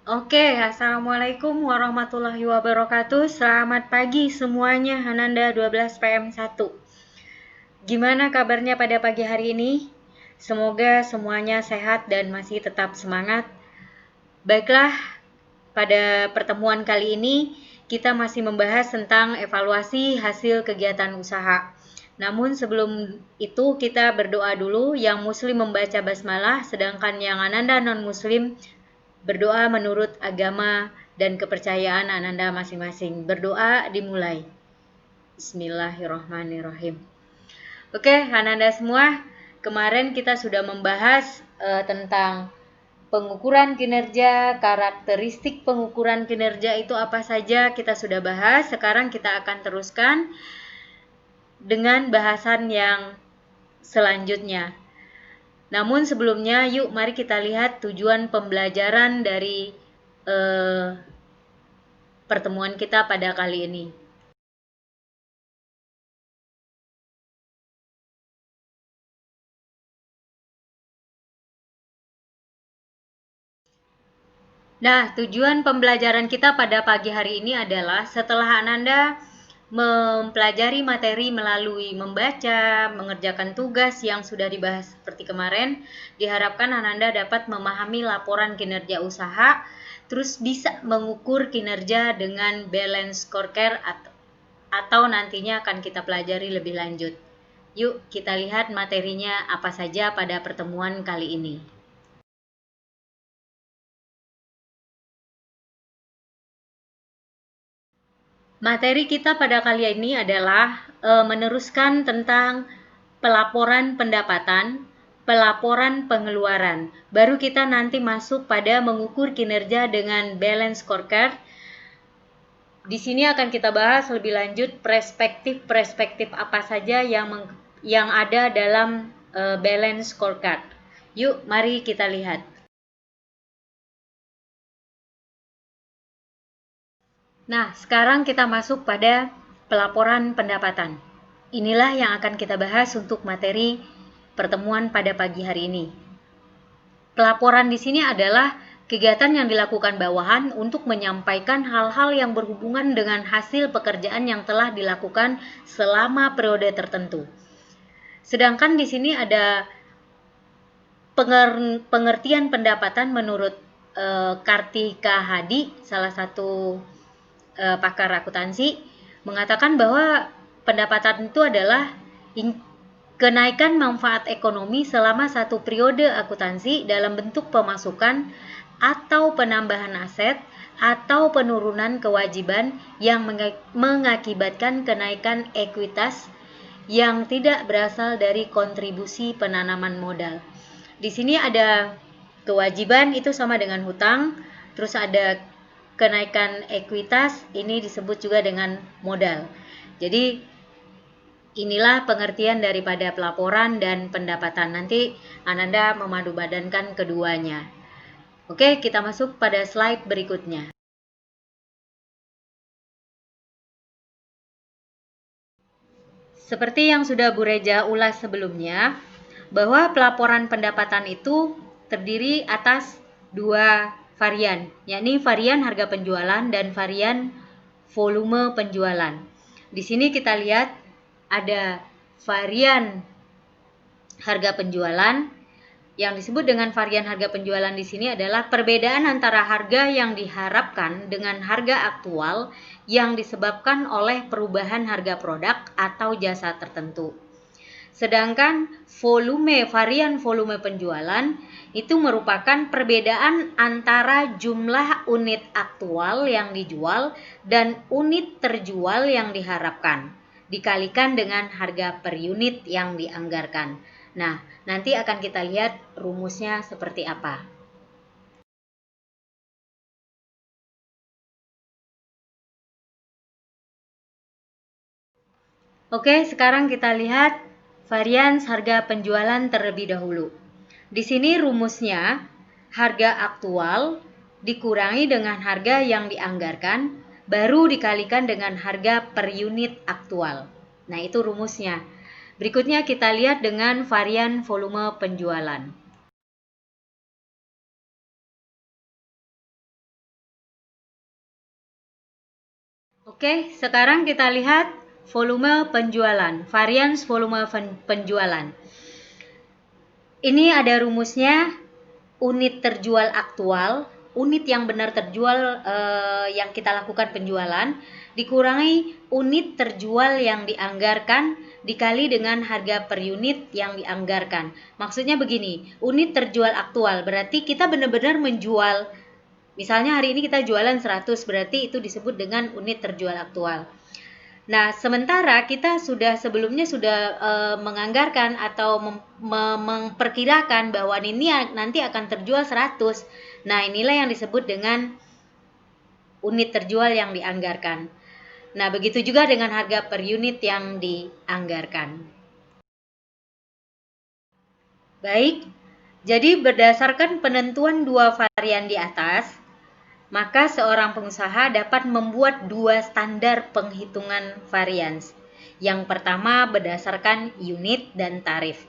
Oke, Assalamualaikum warahmatullahi wabarakatuh. Selamat pagi semuanya, Hananda 12 PM1. Gimana kabarnya pada pagi hari ini? Semoga semuanya sehat dan masih tetap semangat. Baiklah, pada pertemuan kali ini kita masih membahas tentang evaluasi hasil kegiatan usaha. Namun sebelum itu kita berdoa dulu, yang muslim membaca basmalah, sedangkan yang Ananda non-muslim berdoa menurut agama dan kepercayaan Ananda masing-masing. Berdoa dimulai. Bismillahirrahmanirrahim. Oke, Ananda semua, kemarin kita sudah membahas tentang pengukuran kinerja, karakteristik pengukuran kinerja itu apa saja kita sudah bahas. Sekarang kita akan teruskan dengan bahasan yang selanjutnya. Namun sebelumnya, yuk mari kita lihat tujuan pembelajaran dari pertemuan kita pada kali ini. Nah, tujuan pembelajaran kita pada pagi hari ini adalah setelah Ananda mempelajari materi melalui membaca, mengerjakan tugas yang sudah dibahas seperti kemarin, diharapkan Ananda dapat memahami laporan kinerja usaha, terus bisa mengukur kinerja dengan balance scorecard atau nantinya akan kita pelajari lebih lanjut. Yuk kita lihat materinya apa saja pada pertemuan kali ini. Materi kita pada kali ini adalah meneruskan tentang pelaporan pendapatan, pelaporan pengeluaran. Baru kita nanti masuk pada mengukur kinerja dengan balance scorecard. Di sini akan kita bahas lebih lanjut perspektif apa saja yang ada dalam balance scorecard. Yuk, mari kita lihat. Nah, sekarang kita masuk pada pelaporan pendapatan. Inilah yang akan kita bahas untuk materi pertemuan pada pagi hari ini. Pelaporan di sini adalah kegiatan yang dilakukan bawahan untuk menyampaikan hal-hal yang berhubungan dengan hasil pekerjaan yang telah dilakukan selama periode tertentu. Sedangkan di sini ada pengertian pendapatan menurut Kartika Hadi, salah satu pakar akuntansi, mengatakan bahwa pendapatan itu adalah kenaikan manfaat ekonomi selama satu periode akuntansi dalam bentuk pemasukan atau penambahan aset atau penurunan kewajiban yang mengakibatkan kenaikan ekuitas yang tidak berasal dari kontribusi penanaman modal. Di sini ada kewajiban itu sama dengan hutang, terus ada kenaikan ekuitas, ini disebut juga dengan modal. Jadi inilah pengertian daripada pelaporan dan pendapatan. Nanti Ananda memadupadankan keduanya. Oke, kita masuk pada slide berikutnya. Seperti yang sudah Bu Reja ulas sebelumnya, bahwa pelaporan pendapatan itu terdiri atas dua varian, yakni varian harga penjualan dan varian volume penjualan. Di sini kita lihat ada varian harga penjualan. Yang disebut dengan varian harga penjualan di sini adalah perbedaan antara harga yang diharapkan dengan harga aktual yang disebabkan oleh perubahan harga produk atau jasa tertentu. Sedangkan varian volume penjualan itu merupakan perbedaan antara jumlah unit aktual yang dijual dan unit terjual yang diharapkan, dikalikan dengan harga per unit yang dianggarkan. Nah, nanti akan kita lihat rumusnya seperti apa. Oke, sekarang kita lihat varian harga penjualan terlebih dahulu. Di sini rumusnya, harga aktual dikurangi dengan harga yang dianggarkan, baru dikalikan dengan harga per unit aktual. Nah, itu rumusnya. Berikutnya kita lihat dengan varian volume penjualan. Oke, sekarang kita lihat volume penjualan, varians volume penjualan. Ini ada rumusnya, unit terjual aktual, unit yang benar terjual yang kita lakukan penjualan, dikurangi unit terjual yang dianggarkan, dikali dengan harga per unit yang dianggarkan. Maksudnya begini, unit terjual aktual berarti kita benar-benar menjual. Misalnya hari ini kita jualan 100, berarti itu disebut dengan unit terjual aktual. Nah, sementara kita sebelumnya sudah menganggarkan atau memperkirakan bahwa ini nanti akan terjual 100. Nah, inilah yang disebut dengan unit terjual yang dianggarkan. Nah, begitu juga dengan harga per unit yang dianggarkan. Baik, jadi berdasarkan penentuan dua varian di atas, maka seorang pengusaha dapat membuat dua standar penghitungan varians. Yang pertama berdasarkan unit dan tarif.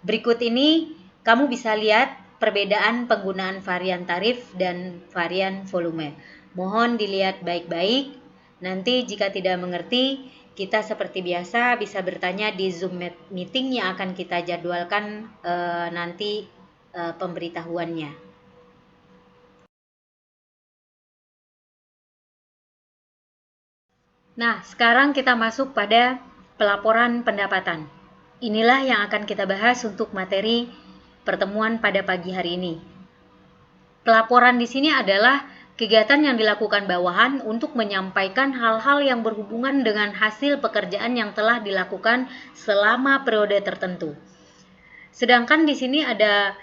Berikut ini kamu bisa lihat perbedaan penggunaan varian tarif dan varian volume. Mohon dilihat baik-baik. Nanti jika tidak mengerti, kita seperti biasa bisa bertanya di Zoom meeting yang akan kita jadwalkan nanti pemberitahuannya. Nah, sekarang kita masuk pada pelaporan pendapatan. Inilah yang akan kita bahas untuk materi pertemuan pada pagi hari ini. Pelaporan di sini adalah kegiatan yang dilakukan bawahan untuk menyampaikan hal-hal yang berhubungan dengan hasil pekerjaan yang telah dilakukan selama periode tertentu. Sedangkan di sini ada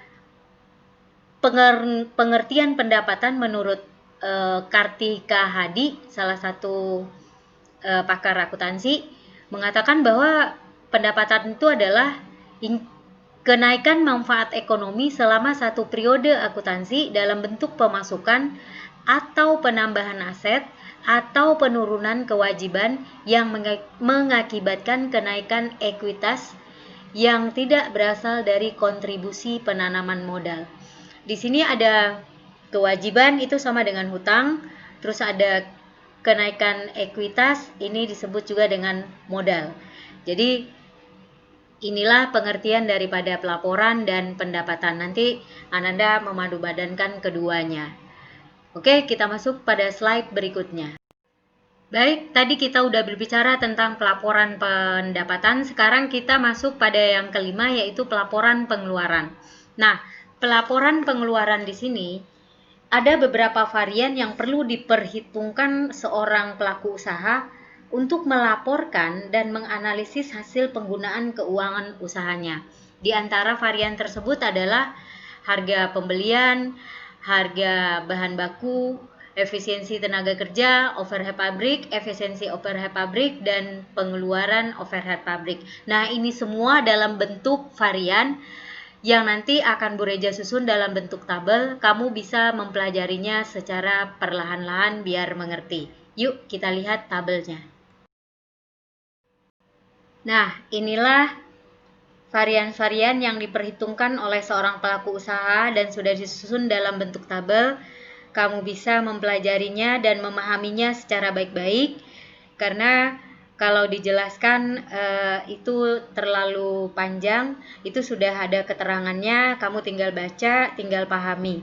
pengertian pendapatan menurut Kartika Hadi, salah satu pakar akuntansi, mengatakan bahwa pendapatan itu adalah kenaikan manfaat ekonomi selama satu periode akuntansi dalam bentuk pemasukan atau penambahan aset atau penurunan kewajiban yang mengakibatkan kenaikan ekuitas yang tidak berasal dari kontribusi penanaman modal. Di sini ada kewajiban, itu sama dengan hutang, terus ada kenaikan ekuitas, ini disebut juga dengan modal. Jadi inilah pengertian daripada pelaporan dan pendapatan. Nanti Ananda memadupadankan keduanya. Oke, kita masuk pada slide berikutnya. Baik, tadi kita udah berbicara tentang pelaporan pendapatan. Sekarang kita masuk pada yang kelima, yaitu pelaporan pengeluaran. Nah, pelaporan pengeluaran di sini ada beberapa varian yang perlu diperhitungkan seorang pelaku usaha untuk melaporkan dan menganalisis hasil penggunaan keuangan usahanya. Di antara varian tersebut adalah harga pembelian, harga bahan baku, efisiensi tenaga kerja, overhead pabrik, efisiensi overhead pabrik, dan pengeluaran overhead pabrik. Nah, ini semua dalam bentuk varian yang nanti akan Bu Reja susun dalam bentuk tabel. Kamu bisa mempelajarinya secara perlahan-lahan biar mengerti. Yuk kita lihat tabelnya. Nah, inilah varian-varian yang diperhitungkan oleh seorang pelaku usaha dan sudah disusun dalam bentuk tabel. Kamu bisa mempelajarinya dan memahaminya secara baik-baik, karena kalau dijelaskan itu terlalu panjang, itu sudah ada keterangannya, kamu tinggal baca, tinggal pahami.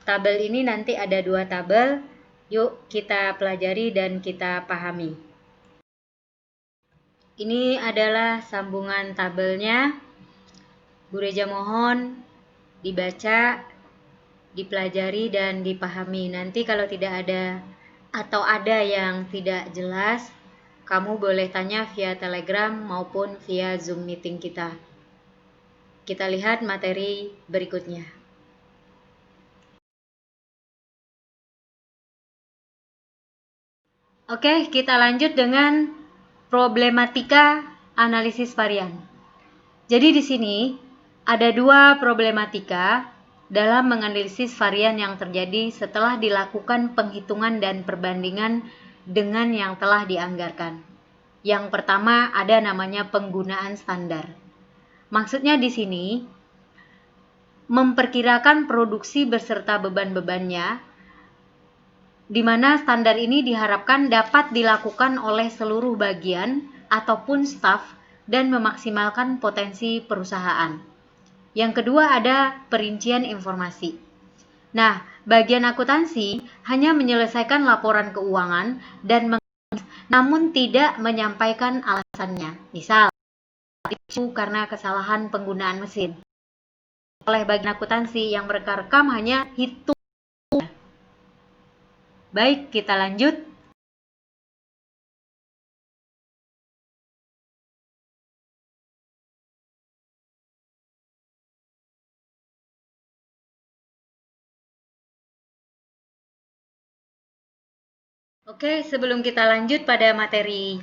Tabel ini nanti ada 2 tabel, yuk kita pelajari dan kita pahami. Ini adalah sambungan tabelnya. Bu Reja mohon dibaca, dipelajari, dan dipahami. Nanti kalau tidak ada atau ada yang tidak jelas, kamu boleh tanya via Telegram maupun via Zoom meeting kita. Kita lihat materi berikutnya. Oke, kita lanjut dengan problematika analisis varian. Jadi di sini ada 2 problematika dalam menganalisis varian yang terjadi setelah dilakukan penghitungan dan perbandingan dengan yang telah dianggarkan. Yang pertama ada namanya penggunaan standar. Maksudnya di sini memperkirakan produksi beserta beban-bebannya di mana standar ini diharapkan dapat dilakukan oleh seluruh bagian ataupun staf dan memaksimalkan potensi perusahaan. Yang kedua ada perincian informasi. Nah, bagian akuntansi hanya menyelesaikan laporan keuangan dan namun tidak menyampaikan alasannya. Misal, itu karena kesalahan penggunaan mesin. Oleh bagian akuntansi yang merekam hanya hitung. Baik, kita lanjut. Oke, sebelum kita lanjut pada materi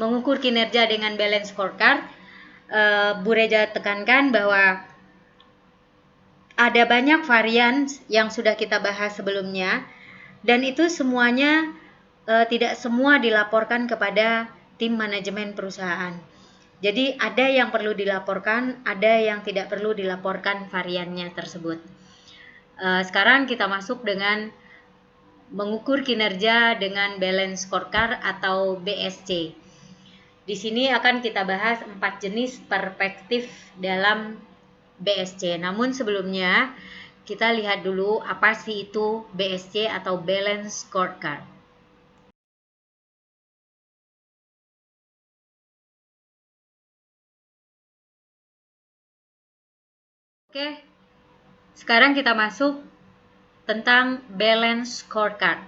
mengukur kinerja dengan balance scorecard, Bu Reja tekankan bahwa ada banyak varian yang sudah kita bahas sebelumnya, dan itu semuanya tidak semua dilaporkan kepada tim manajemen perusahaan. Jadi ada yang perlu dilaporkan, ada yang tidak perlu dilaporkan variannya tersebut. Sekarang kita masuk dengan mengukur kinerja dengan balance scorecard atau BSC. Di sini akan kita bahas 4 jenis perspektif dalam BSC. Namun sebelumnya kita lihat dulu apa sih itu BSC atau balance scorecard. Oke, sekarang kita masuk tentang balance scorecard.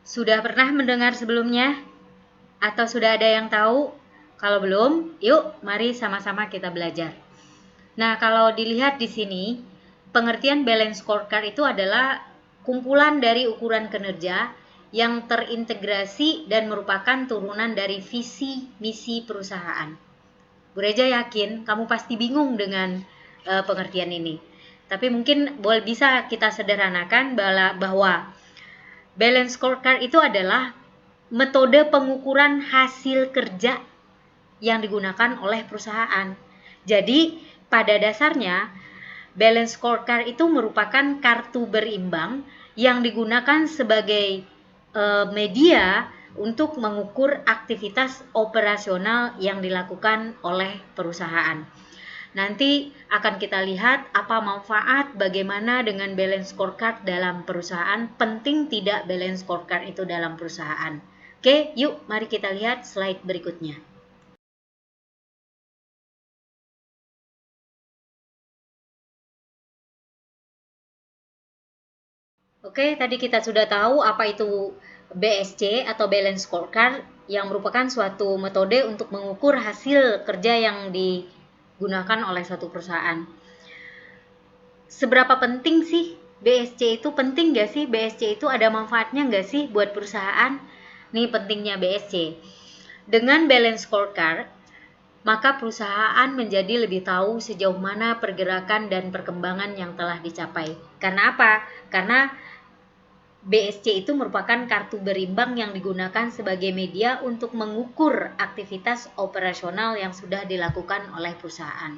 Sudah pernah mendengar sebelumnya? Atau sudah ada yang tahu? Kalau belum, yuk mari sama-sama kita belajar. Nah, kalau dilihat di sini, pengertian balance scorecard itu adalah kumpulan dari ukuran kinerja yang terintegrasi dan merupakan turunan dari visi misi perusahaan. Bu Reja yakin kamu pasti bingung dengan pengertian ini. Tapi mungkin bisa kita sederhanakan bahwa balance scorecard itu adalah metode pengukuran hasil kerja yang digunakan oleh perusahaan. Jadi, pada dasarnya, balance scorecard itu merupakan kartu berimbang yang digunakan sebagai media untuk mengukur aktivitas operasional yang dilakukan oleh perusahaan. Nanti akan kita lihat apa manfaat bagaimana dengan balance scorecard dalam perusahaan, penting tidak balance scorecard itu dalam perusahaan. Oke, yuk mari kita lihat slide berikutnya. Oke, tadi kita sudah tahu apa itu BSC atau balance scorecard yang merupakan suatu metode untuk mengukur hasil kerja yang digunakan oleh suatu perusahaan. Seberapa penting sih BSC itu? Penting nggak sih BSC itu? Ada manfaatnya nggak sih buat perusahaan? Nih pentingnya BSC. Dengan balance scorecard, maka perusahaan menjadi lebih tahu sejauh mana pergerakan dan perkembangan yang telah dicapai. Karena apa? Karena BSC itu merupakan kartu berimbang yang digunakan sebagai media untuk mengukur aktivitas operasional yang sudah dilakukan oleh perusahaan.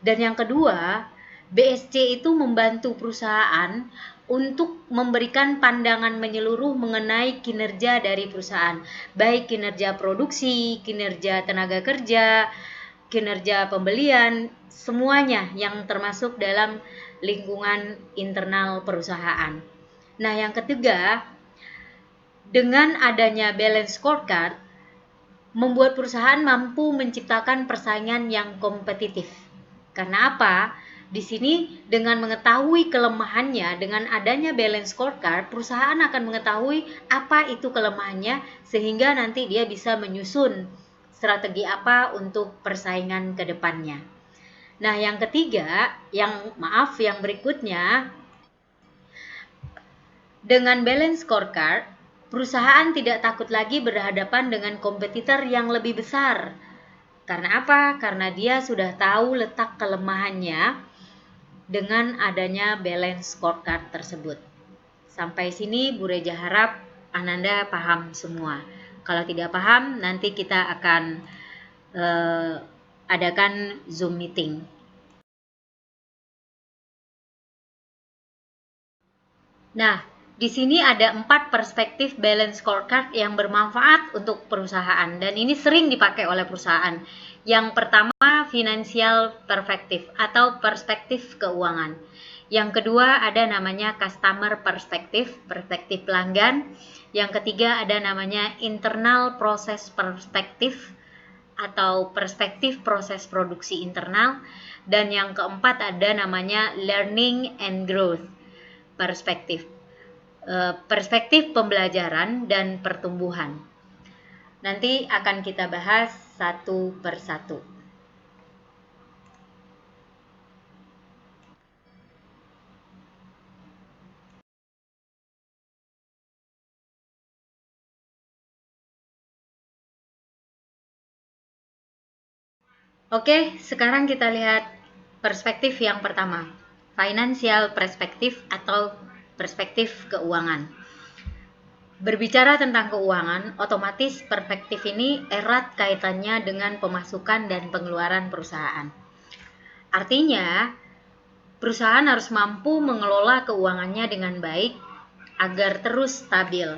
Dan yang kedua, BSC itu membantu perusahaan untuk memberikan pandangan menyeluruh mengenai kinerja dari perusahaan, baik kinerja produksi, kinerja tenaga kerja, kinerja pembelian, semuanya yang termasuk dalam lingkungan internal perusahaan. Nah, yang ketiga, dengan adanya balance scorecard, membuat perusahaan mampu menciptakan persaingan yang kompetitif. Karena apa? Di sini dengan mengetahui kelemahannya, dengan adanya balance scorecard, perusahaan akan mengetahui apa itu kelemahannya sehingga nanti dia bisa menyusun strategi apa untuk persaingan ke depannya. Nah, yang ketiga, yang berikutnya, dengan balance scorecard, perusahaan tidak takut lagi berhadapan dengan kompetitor yang lebih besar. Karena apa? Karena dia sudah tahu letak kelemahannya dengan adanya balance scorecard tersebut. Sampai sini Bu Reja harap Ananda paham semua. Kalau tidak paham, nanti kita akan adakan Zoom meeting. Nah, Di sini ada 4 perspektif balance scorecard yang bermanfaat untuk perusahaan dan ini sering dipakai oleh perusahaan. Yang pertama, financial perspective atau perspektif keuangan. Yang kedua ada namanya customer perspective, perspektif pelanggan. Yang ketiga ada namanya internal process perspective atau perspektif proses produksi internal. Dan yang keempat ada namanya learning and growth perspektif. Perspektif pembelajaran dan pertumbuhan. Nanti akan kita bahas satu persatu. Oke, sekarang kita lihat perspektif yang pertama, financial perspektif atau perspektif keuangan. Berbicara tentang keuangan, otomatis perspektif ini erat kaitannya dengan pemasukan dan pengeluaran perusahaan. Artinya, perusahaan harus mampu mengelola keuangannya dengan baik agar terus stabil.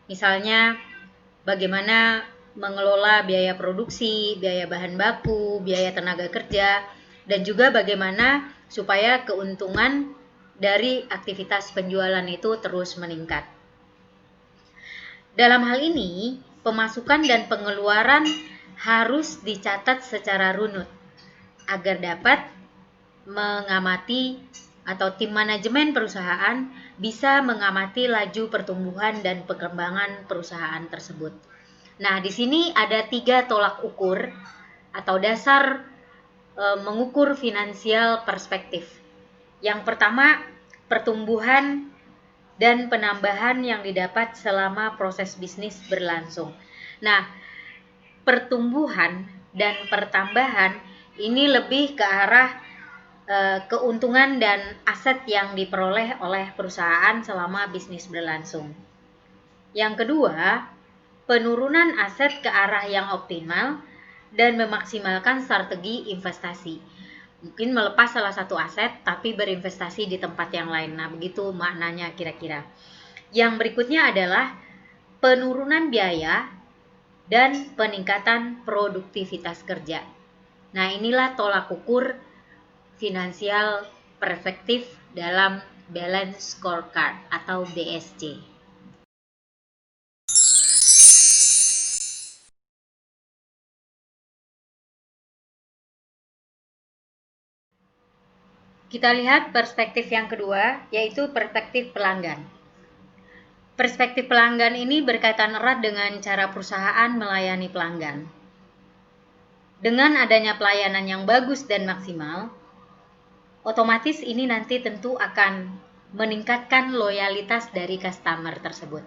Misalnya, bagaimana mengelola biaya produksi, biaya bahan baku, biaya tenaga kerja, dan juga bagaimana supaya keuntungan dari aktivitas penjualan itu terus meningkat. Dalam hal ini, pemasukan dan pengeluaran harus dicatat secara runut agar dapat mengamati atau tim manajemen perusahaan bisa mengamati laju pertumbuhan dan perkembangan perusahaan tersebut. Nah, di sini ada 3 tolak ukur atau dasar mengukur finansial perspektif. Yang pertama, pertumbuhan dan penambahan yang didapat selama proses bisnis berlangsung. Nah, pertumbuhan dan pertambahan ini lebih ke arah keuntungan dan aset yang diperoleh oleh perusahaan selama bisnis berlangsung. Yang kedua, penurunan aset ke arah yang optimal dan memaksimalkan strategi investasi. Mungkin melepas salah satu aset tapi berinvestasi di tempat yang lain. Nah, begitu maknanya kira-kira. Yang berikutnya adalah penurunan biaya dan peningkatan produktivitas kerja. Nah, inilah tolak ukur finansial perspektif dalam balance scorecard atau BSC. Kita lihat perspektif yang kedua, yaitu perspektif pelanggan. Perspektif pelanggan ini berkaitan erat dengan cara perusahaan melayani pelanggan. Dengan adanya pelayanan yang bagus dan maksimal, otomatis ini nanti tentu akan meningkatkan loyalitas dari customer tersebut.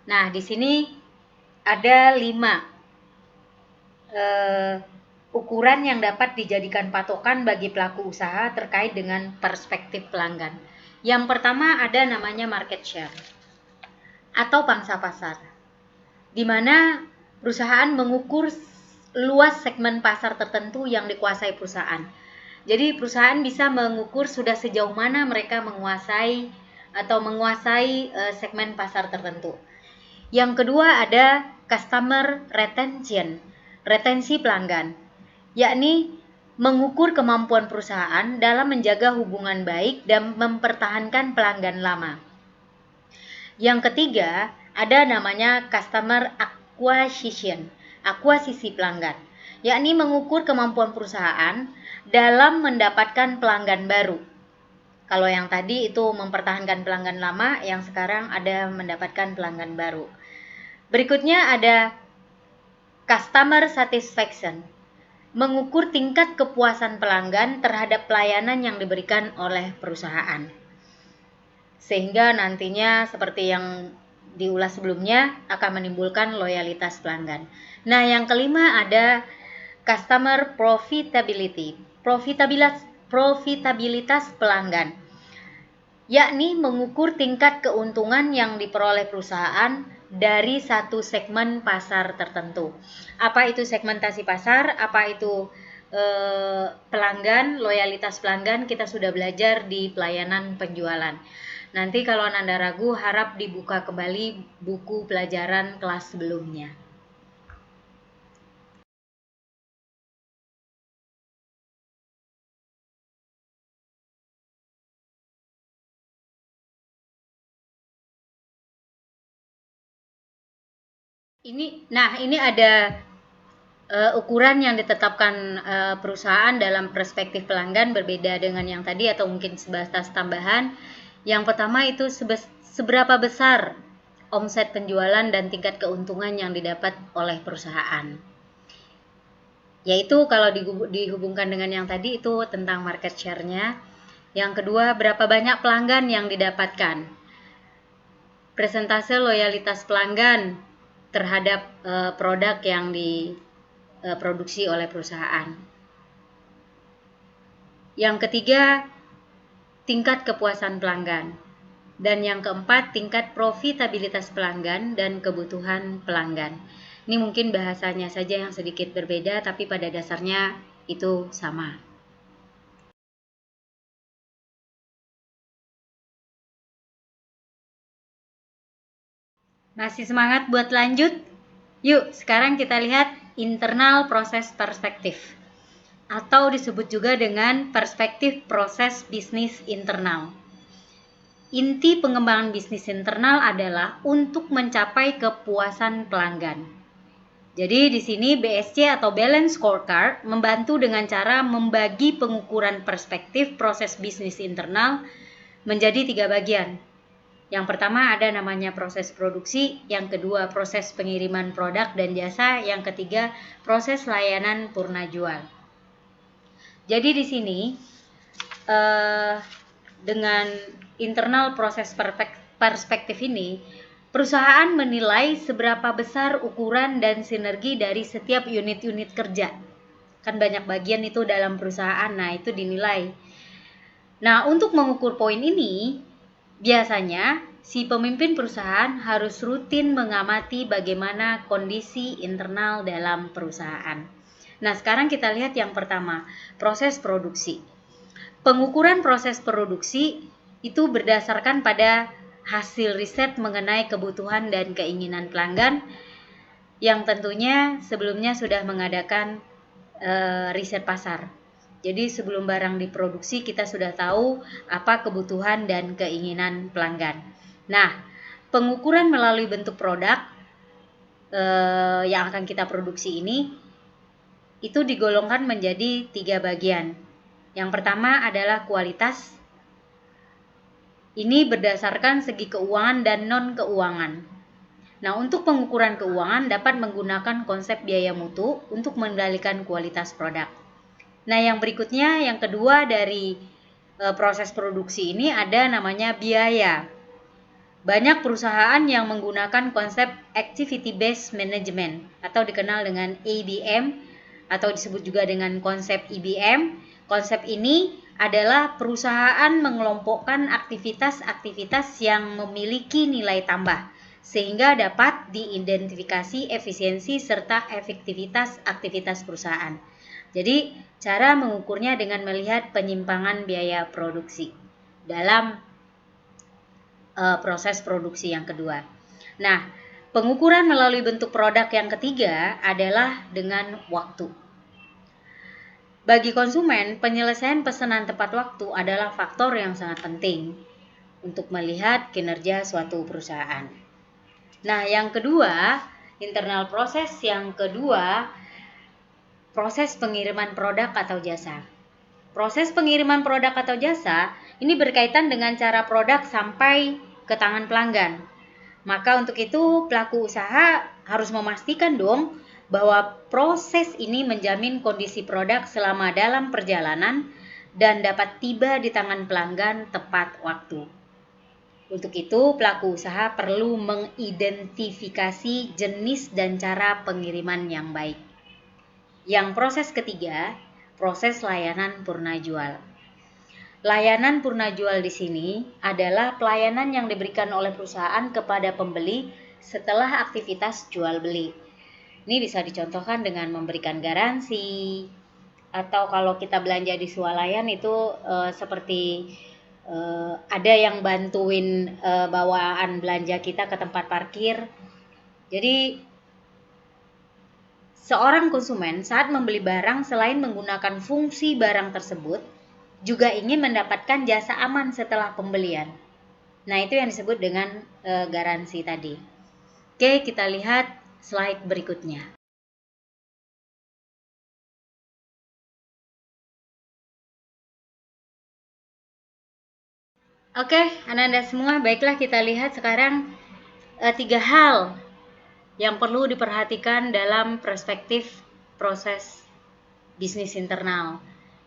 Nah, di sini ada 5 ukuran yang dapat dijadikan patokan bagi pelaku usaha terkait dengan perspektif pelanggan. Yang pertama ada namanya market share atau pangsa pasar, di mana perusahaan mengukur luas segmen pasar tertentu yang dikuasai perusahaan. Jadi perusahaan bisa mengukur sudah sejauh mana mereka menguasai segmen pasar tertentu. Yang kedua ada customer retention, retensi pelanggan, yakni mengukur kemampuan perusahaan dalam menjaga hubungan baik dan mempertahankan pelanggan lama. Yang ketiga, ada namanya customer acquisition, akuisisi pelanggan, yakni mengukur kemampuan perusahaan dalam mendapatkan pelanggan baru. Kalau yang tadi itu mempertahankan pelanggan lama, yang sekarang ada mendapatkan pelanggan baru. Berikutnya ada customer satisfaction, mengukur tingkat kepuasan pelanggan terhadap pelayanan yang diberikan oleh perusahaan. Sehingga nantinya seperti yang diulas sebelumnya akan menimbulkan loyalitas pelanggan. Nah, yang kelima ada customer profitability, profitabilitas pelanggan, yakni mengukur tingkat keuntungan yang diperoleh perusahaan dari satu segmen pasar tertentu. Apa itu segmentasi pasar? Apa itu pelanggan, loyalitas pelanggan? Kita sudah belajar di pelayanan penjualan. Nanti kalau Ananda ragu, harap dibuka kembali buku pelajaran kelas sebelumnya. Ini ada ukuran yang ditetapkan perusahaan dalam perspektif pelanggan berbeda dengan yang tadi atau mungkin sebatas tambahan. Yang pertama itu seberapa besar omset penjualan dan tingkat keuntungan yang didapat oleh perusahaan. Yaitu kalau dihubungkan dengan yang tadi itu tentang market share-nya. Yang kedua, berapa banyak pelanggan yang didapatkan. Persentase loyalitas pelanggan terhadap produk yang diproduksi oleh perusahaan. Yang ketiga, tingkat kepuasan pelanggan. Dan yang keempat, tingkat profitabilitas pelanggan dan kebutuhan pelanggan. Ini mungkin bahasanya saja yang sedikit berbeda, tapi pada dasarnya itu sama. Masih semangat buat lanjut? Yuk, sekarang kita lihat internal proses perspektif, atau disebut juga dengan perspektif proses bisnis internal. Inti pengembangan bisnis internal adalah untuk mencapai kepuasan pelanggan. Jadi di sini BSC atau Balance Scorecard membantu dengan cara membagi pengukuran perspektif proses bisnis internal menjadi 3 bagian. Yang pertama ada namanya proses produksi, yang kedua proses pengiriman produk dan jasa, yang ketiga proses layanan purna jual. Jadi di sini dengan internal proses perspektif ini, perusahaan menilai seberapa besar ukuran dan sinergi dari setiap unit-unit kerja. Kan banyak bagian itu dalam perusahaan, nah itu dinilai. Nah, untuk mengukur poin ini, biasanya si pemimpin perusahaan harus rutin mengamati bagaimana kondisi internal dalam perusahaan. Nah, sekarang kita lihat yang pertama, proses produksi. Pengukuran proses produksi itu berdasarkan pada hasil riset mengenai kebutuhan dan keinginan pelanggan yang tentunya sebelumnya sudah mengadakan riset pasar. Jadi sebelum barang diproduksi kita sudah tahu apa kebutuhan dan keinginan pelanggan. Nah, pengukuran melalui bentuk produk yang akan kita produksi ini itu digolongkan menjadi 3 bagian. Yang pertama adalah kualitas. Ini berdasarkan segi keuangan dan non-keuangan. Nah, untuk pengukuran keuangan dapat menggunakan konsep biaya mutu untuk mengendalikan kualitas produk. Nah, yang berikutnya, yang kedua dari proses produksi ini ada namanya biaya. Banyak perusahaan yang menggunakan konsep Activity Based Management atau dikenal dengan ABM atau disebut juga dengan konsep IBM. Konsep ini adalah perusahaan mengelompokkan aktivitas-aktivitas yang memiliki nilai tambah sehingga dapat diidentifikasi efisiensi serta efektivitas aktivitas perusahaan. Jadi, cara mengukurnya dengan melihat penyimpangan biaya produksi dalam proses produksi yang kedua. Nah, pengukuran melalui bentuk produk yang ketiga adalah dengan waktu. Bagi konsumen, penyelesaian pesanan tepat waktu adalah faktor yang sangat penting untuk melihat kinerja suatu perusahaan. Nah, yang kedua, internal proses yang kedua, proses pengiriman produk atau jasa. Proses pengiriman produk atau jasa ini berkaitan dengan cara produk sampai ke tangan pelanggan. Maka untuk itu pelaku usaha harus memastikan dong bahwa proses ini menjamin kondisi produk selama dalam perjalanan dan dapat tiba di tangan pelanggan tepat waktu. Untuk itu, pelaku usaha perlu mengidentifikasi jenis dan cara pengiriman yang baik. Yang proses ketiga, proses layanan purna jual. Layanan purna jual di sini adalah pelayanan yang diberikan oleh perusahaan kepada pembeli setelah aktivitas jual beli. Ini bisa dicontohkan dengan memberikan garansi, atau kalau kita belanja di swalayan itu seperti ada yang bantuin bawaan belanja kita ke tempat parkir. Jadi seorang konsumen saat membeli barang selain menggunakan fungsi barang tersebut juga ingin mendapatkan jasa aman setelah pembelian. Nah, itu yang disebut dengan garansi tadi. Oke, kita lihat slide berikutnya. Oke, anak-anak semua, baiklah kita lihat sekarang 3 hal yang perlu diperhatikan dalam perspektif proses bisnis internal.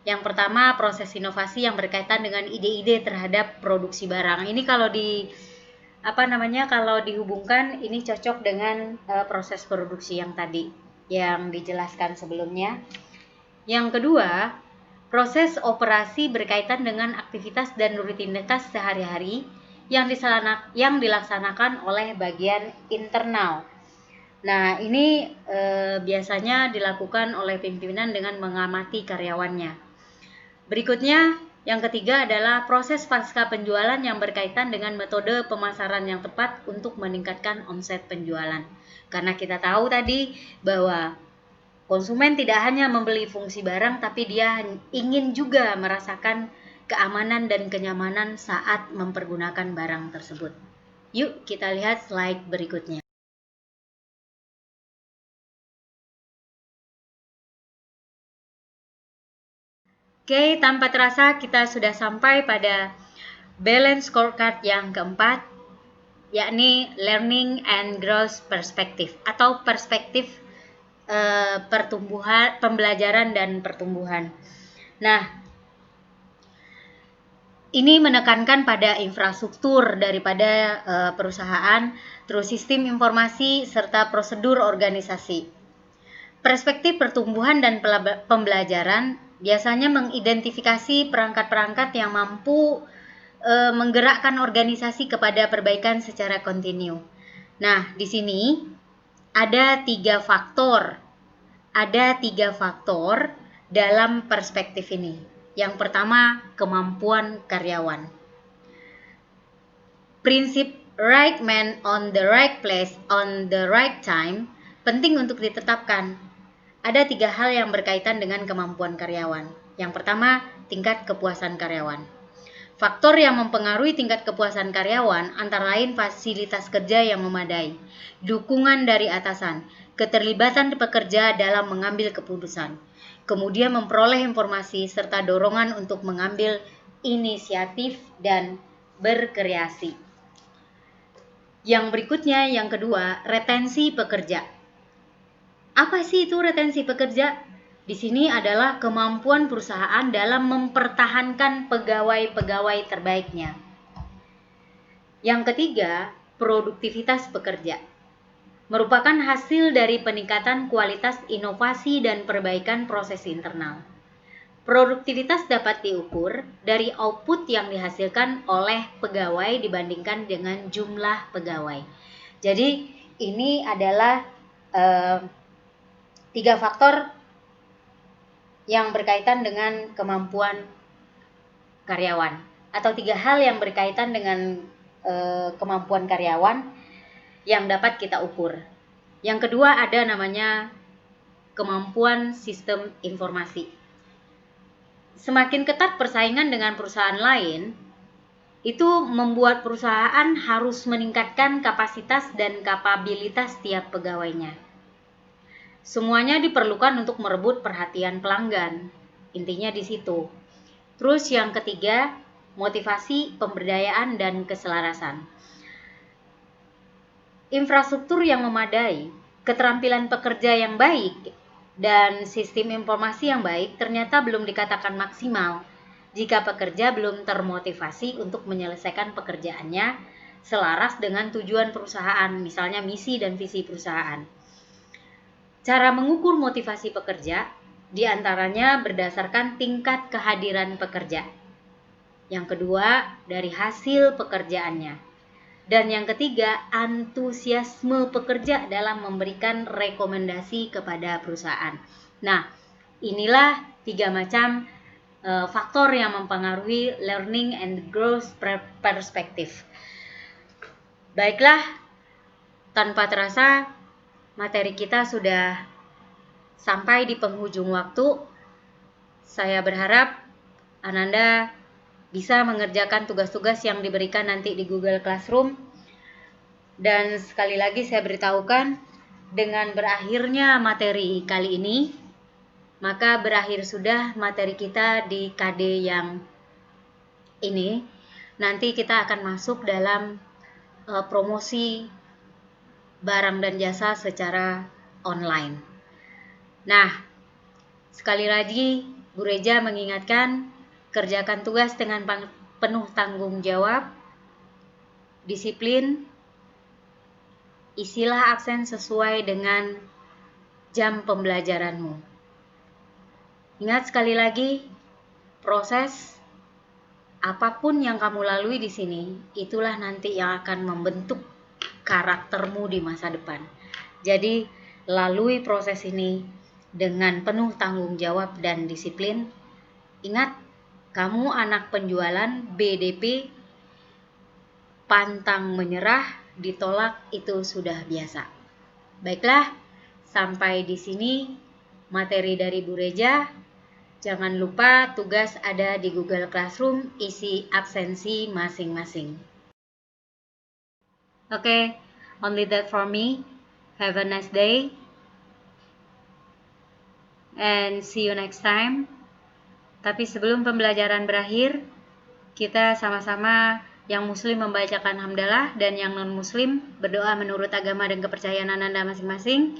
Yang pertama, proses inovasi yang berkaitan dengan ide-ide terhadap produksi barang. Ini kalau kalau dihubungkan ini cocok dengan proses produksi yang tadi yang dijelaskan sebelumnya. Yang kedua, proses operasi berkaitan dengan aktivitas dan rutinitas sehari-hari yang dilaksanakan oleh bagian internal. Nah, ini biasanya dilakukan oleh pimpinan dengan mengamati karyawannya. Berikutnya, yang ketiga adalah proses pasca penjualan yang berkaitan dengan metode pemasaran yang tepat untuk meningkatkan omset penjualan. Karena kita tahu tadi bahwa konsumen tidak hanya membeli fungsi barang, tapi dia ingin juga merasakan keamanan dan kenyamanan saat mempergunakan barang tersebut. Yuk kita lihat slide berikutnya. Oke, tanpa terasa kita sudah sampai pada balance scorecard yang keempat, yakni learning and growth perspective atau perspektif pertumbuhan, pembelajaran dan pertumbuhan. Nah, ini menekankan pada infrastruktur daripada perusahaan, terus sistem informasi serta prosedur organisasi. Perspektif pertumbuhan dan pembelajaran biasanya mengidentifikasi perangkat-perangkat yang mampu menggerakkan organisasi kepada perbaikan secara kontinu. Nah, di sini ada tiga faktor dalam perspektif ini. Yang pertama, kemampuan karyawan. Prinsip right man on the right place on the right time penting untuk ditetapkan. Ada tiga hal yang berkaitan dengan kemampuan karyawan. Yang pertama, tingkat kepuasan karyawan. Faktor yang mempengaruhi tingkat kepuasan karyawan antara lain fasilitas kerja yang memadai, dukungan dari atasan, keterlibatan pekerja dalam mengambil keputusan, kemudian memperoleh informasi serta dorongan untuk mengambil inisiatif dan berkreasi. Yang berikutnya, yang kedua, retensi pekerja. Apa sih itu retensi pekerja? Di sini adalah kemampuan perusahaan dalam mempertahankan pegawai-pegawai terbaiknya. Yang ketiga, produktivitas pekerja. Merupakan hasil dari peningkatan kualitas inovasi dan perbaikan proses internal. Produktivitas dapat diukur dari output yang dihasilkan oleh pegawai dibandingkan dengan jumlah pegawai. Jadi, ini adalah 3 faktor yang berkaitan dengan kemampuan karyawan, atau 3 hal yang berkaitan dengan kemampuan karyawan yang dapat kita ukur. Yang kedua ada namanya kemampuan sistem informasi. Semakin ketat persaingan dengan perusahaan lain, itu membuat perusahaan harus meningkatkan kapasitas dan kapabilitas tiap pegawainya. Semuanya diperlukan untuk merebut perhatian pelanggan. Intinya di situ. Terus yang ketiga, motivasi, pemberdayaan, dan keselarasan. Infrastruktur yang memadai, keterampilan pekerja yang baik, dan sistem informasi yang baik ternyata belum dikatakan maksimal jika pekerja belum termotivasi untuk menyelesaikan pekerjaannya selaras dengan tujuan perusahaan, misalnya misi dan visi perusahaan. Cara mengukur motivasi pekerja diantaranya berdasarkan tingkat kehadiran pekerja. Yang kedua, dari hasil pekerjaannya. Dan yang ketiga, antusiasme pekerja dalam memberikan rekomendasi kepada perusahaan. Nah, inilah 3 macam faktor yang mempengaruhi learning and growth perspective. Baiklah, tanpa terasa materi kita sudah sampai di penghujung waktu. Saya berharap Ananda bisa mengerjakan tugas-tugas yang diberikan nanti di Google Classroom. Dan sekali lagi saya beritahukan, dengan berakhirnya materi kali ini, maka berakhir sudah materi kita di KD yang ini. Nanti kita akan masuk dalam promosi barang dan jasa secara online. Nah, sekali lagi Bu Reja mengingatkan, kerjakan tugas dengan penuh tanggung jawab, disiplin, isilah absen sesuai dengan jam pembelajaranmu. Ingat sekali lagi, proses apapun yang kamu lalui di sini, itulah nanti yang akan membentuk karaktermu di masa depan. Jadi, lalui proses ini dengan penuh tanggung jawab dan disiplin. Ingat, kamu anak penjualan BDP, pantang menyerah, ditolak itu sudah biasa. Baiklah, sampai di sini materi dari Bu Reja. Jangan lupa tugas ada di Google Classroom, isi absensi masing-masing. Okay, only that for me. Have a nice day. And see you next time. Tapi sebelum pembelajaran berakhir, kita sama-sama yang muslim membacakan hamdalah dan yang non-muslim berdoa menurut agama dan kepercayaan Anda masing-masing.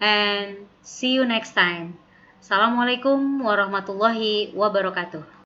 And see you next time. Assalamualaikum warahmatullahi wabarakatuh.